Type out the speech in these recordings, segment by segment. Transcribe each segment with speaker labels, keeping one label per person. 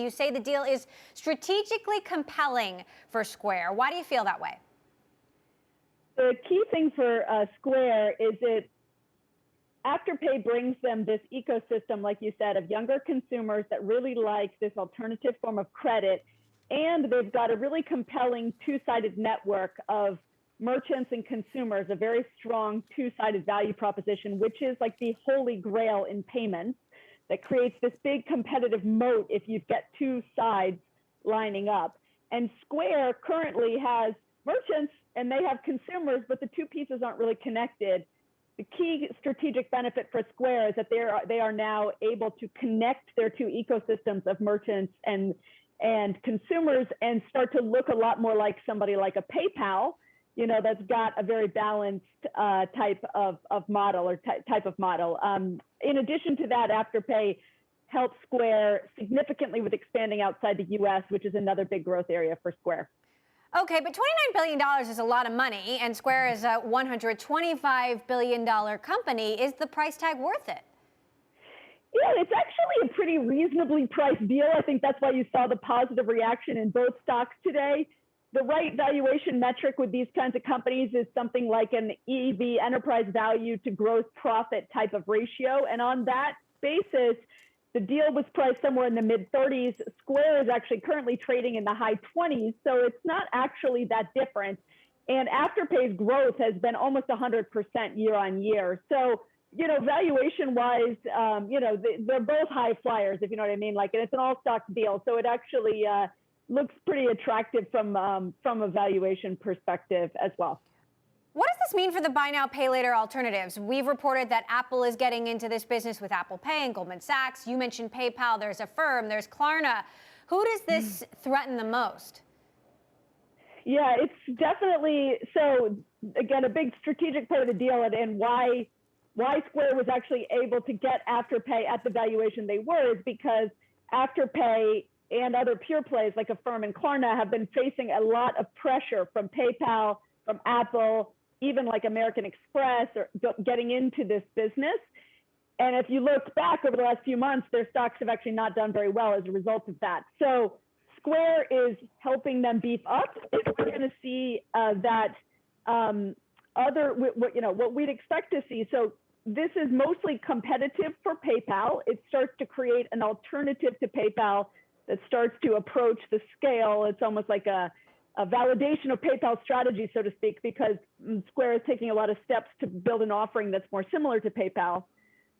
Speaker 1: You say the deal is strategically compelling for Square. Why do you feel that way?
Speaker 2: The key thing for Square is that Afterpay brings them this ecosystem, like you said, of younger consumers that really like this alternative form of credit. And they've got a really compelling two-sided network of merchants and consumers, a very strong two-sided value proposition, which is like the holy grail in payments that creates this big competitive moat if you get two sides lining up. And Square currently has merchants and they have consumers, but the two pieces aren't really connected. The key strategic benefit for Square is that they are now able to connect their two ecosystems of merchants and consumers and start to look a lot more like somebody like a PayPal, you know, that's got a very balanced type of model or type of model. In addition to that, Afterpay helps Square significantly with expanding outside the US, which is another big growth area for Square.
Speaker 1: Okay, but $29 billion is a lot of money, and Square is a $125 billion company. Is the price tag worth it?
Speaker 2: Yeah, it's actually a pretty reasonably priced deal. I think that's why you saw the positive reaction in both stocks today. The right valuation metric with these kinds of companies is something like an EV, enterprise value to gross profit type of ratio. And on that basis, the deal was priced somewhere in the mid-30s. Square is actually currently trading in the high 20s, so it's not actually that different. And Afterpay's growth has been almost 100% year on year. So, you know, valuation-wise, you know, they're both high flyers, if you know what I mean. Like, and it's an all-stock deal, so it actually looks pretty attractive from a valuation perspective as well.
Speaker 1: What does this mean for the buy now, pay later alternatives? We've reported that Apple is getting into this business with Apple Pay and Goldman Sachs. You mentioned PayPal, there's Affirm, there's Klarna. Who does this threaten the most?
Speaker 2: Yeah, it's definitely, so again, a big strategic part of the deal and why Square was actually able to get Afterpay at the valuation they were is because Afterpay and other pure plays like Affirm and Klarna have been facing a lot of pressure from PayPal, from Apple, even like American Express, or getting into this business. And if you look back over the last few months, their stocks have actually not done very well as a result of that. So Square is helping them beef up. We're going to see that what we'd expect to see. So this is mostly competitive for PayPal. It starts to create an alternative to PayPal that starts to approach the scale. It's almost like a validation of PayPal's strategy, so to speak, because Square is taking a lot of steps to build an offering that's more similar to PayPal.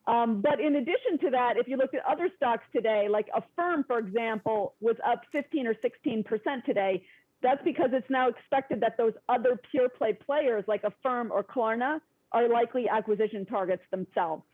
Speaker 2: But in addition to that, if you look at other stocks today, like Affirm, for example, was up 15 or 16% today. That's because it's now expected that those other pure play players like Affirm or Klarna are likely acquisition targets themselves.